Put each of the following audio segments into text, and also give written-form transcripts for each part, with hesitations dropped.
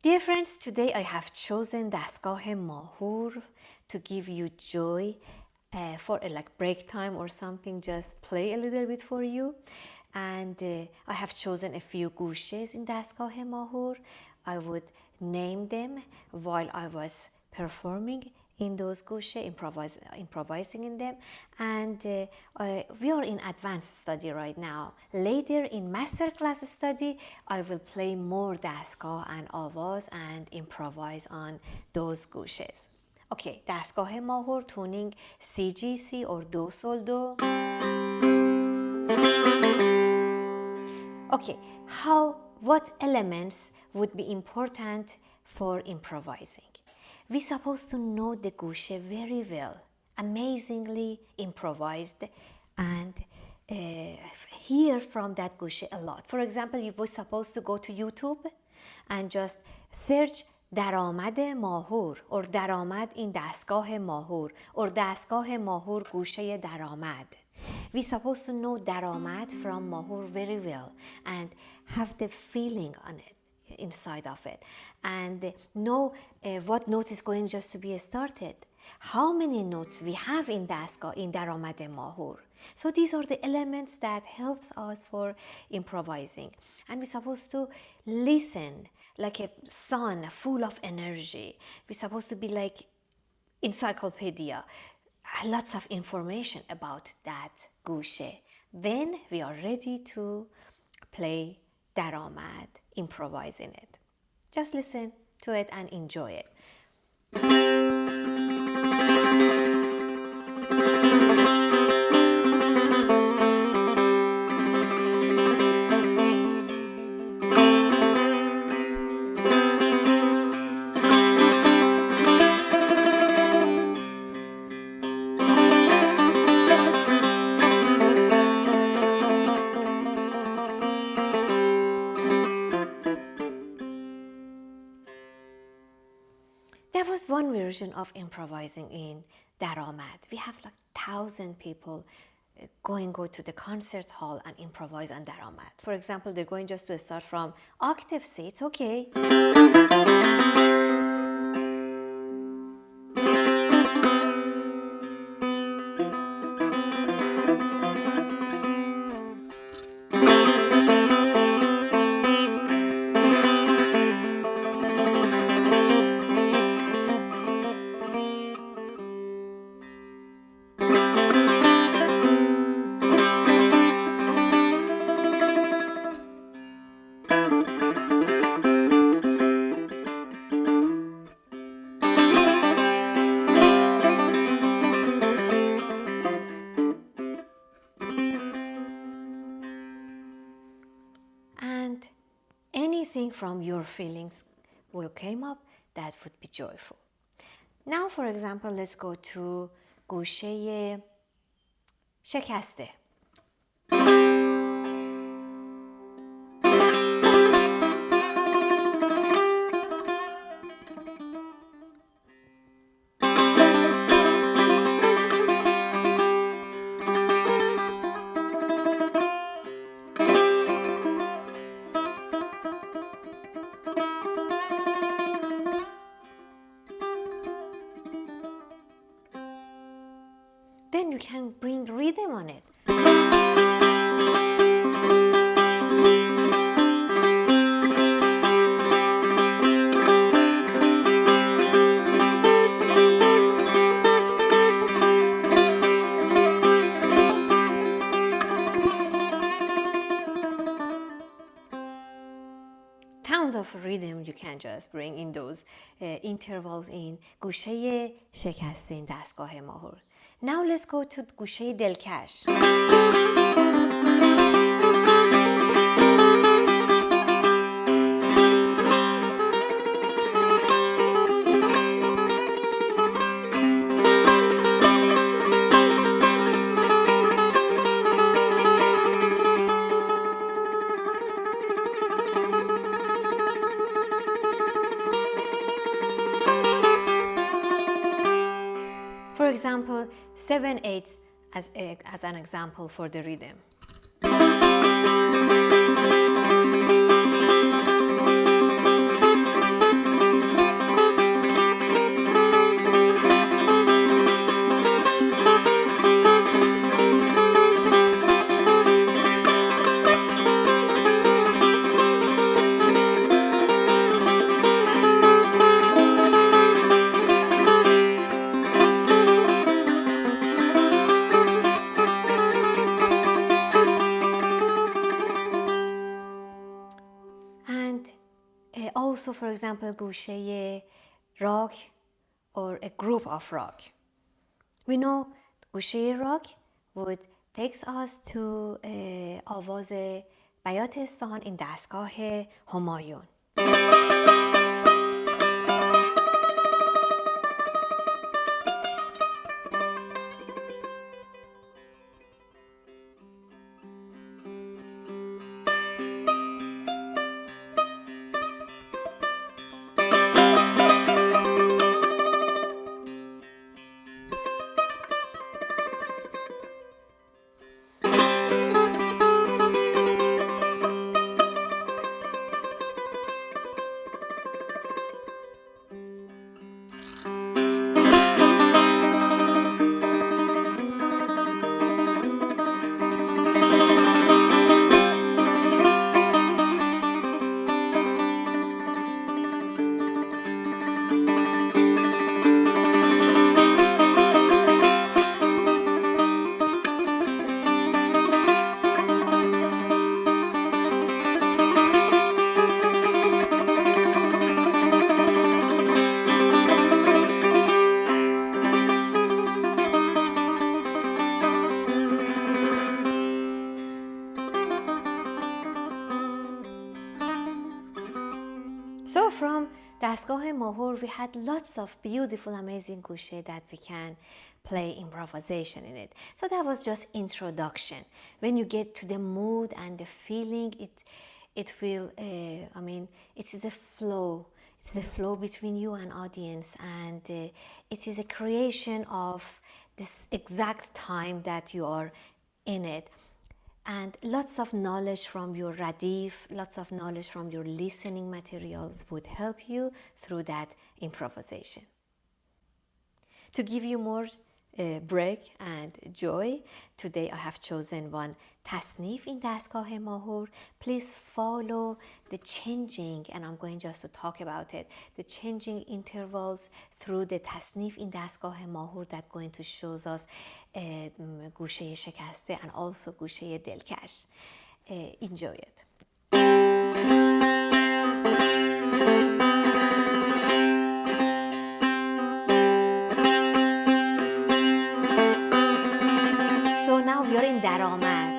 Dear friends, today I have chosen دستگاه Mahour to give you joy for a break time or something, just play a little bit for you. And I have chosen a few gushes in دستگاه Mahour. I would name them while I was performing in those gushe, improvising in them. And we are in advanced study right now. Later in masterclass study, I will play more دستگاه and آواز and improvise on those gushes. Okay, دستگاه ماهور, tuning CGC or Do Sol Do. Okay, what elements would be important for improvising? We're supposed to know the gushe very well, amazingly improvised, and hear from that gushe a lot. For example, you were supposed to go to YouTube and just search درآمد ماهور or درآمد in دستگاه ماهور or دستگاه ماهور گوشه درآمد. We're supposed to know درآمد from Mahour very well and have the feeling on it, inside of it, and know what note is going just to be started, how many notes we have in دستگاه in درآمد ماهور. So these are the elements that helps us for improvising, and we're supposed to listen like a sun full of energy. We're supposed to be like encyclopedia, lots of information about that gushe. Then we are ready to play درآمد, improvise in it. Just listen to it and enjoy it. That was one version of improvising in درآمد. We have like 1,000 people go to the concert hall and improvise on درآمد. For example, they're going just to start from octave C. It's okay. And anything from your feelings will come up that would be joyful. Now, for example, let's go to گوشه شکسته. Then you can bring rhythm on it. Tons of rhythm you can just bring in those intervals in گوشه شکسته in دستگاه ماهور. Now let's go to گوشه دلکش. For example, 7/8 as an example for the rhythm. also, for example, گوشه rock or a group of rock. We know گوشه rock would takes us to آواز بیات اصفهان این دستگاه همایون. So from دستگاه ماهور we had lots of beautiful amazing گوشه that we can play improvisation in it. So that was just introduction. When you get to the mood and the feeling, it is a flow. It's a flow between you and audience, and it is a creation of this exact time that you are in it. And lots of knowledge from your radif, lots of knowledge from your listening materials would help you through that improvisation. To give you more break and joy, today I have chosen one Tasnif in دستگاه ماهور. Please follow the changing, and I'm going just to talk about it, the changing intervals through the Tasnif in دستگاه ماهور that going to shows us گوشه شکسته and also گوشه دلکش. Enjoy it. So now we are in درآمد.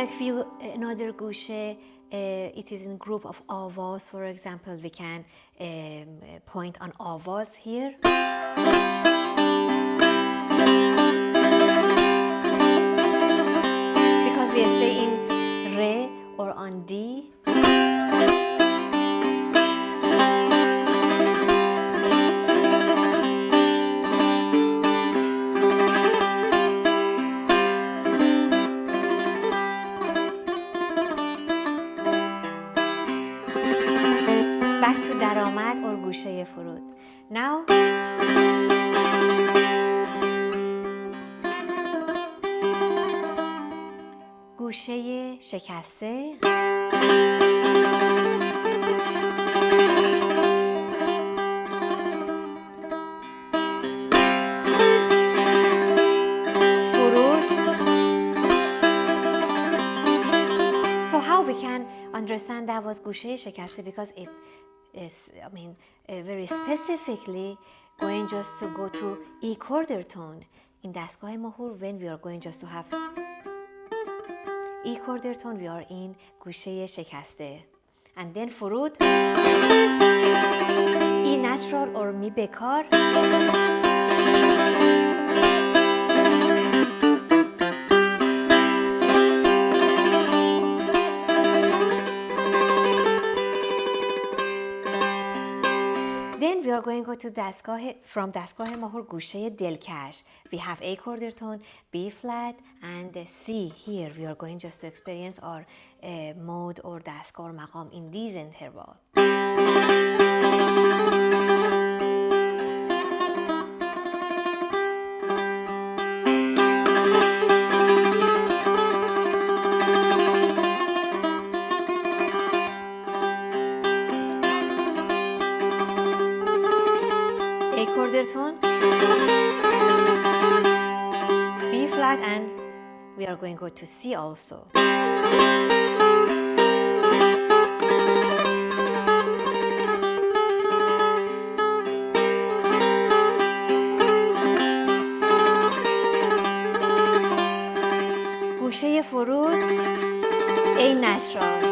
Like few another gushe, it is in group of avaz. For example, we can point on avaz here. Because we stay in re or on D. Back to درآمد or گوشه فرود. Now گوشه شکسته. فرود. So how we can understand that was گوشه شکسته, because it is, very specifically going just to go to E quarter tone in دستگاه ماهور. When we are going just to have E quarter tone, we are in گوشه شکسته. And then فرود E natural or می بکار. Then we are going to go to from دستگاه ماهور گوشه دلکش. We have A quarter tone, B flat, and C. Here we are going just to experience our mode or دستگاه or مقام in these interval. A chorderتون B flat and we are going to go to C also. گوشه فرود A natural.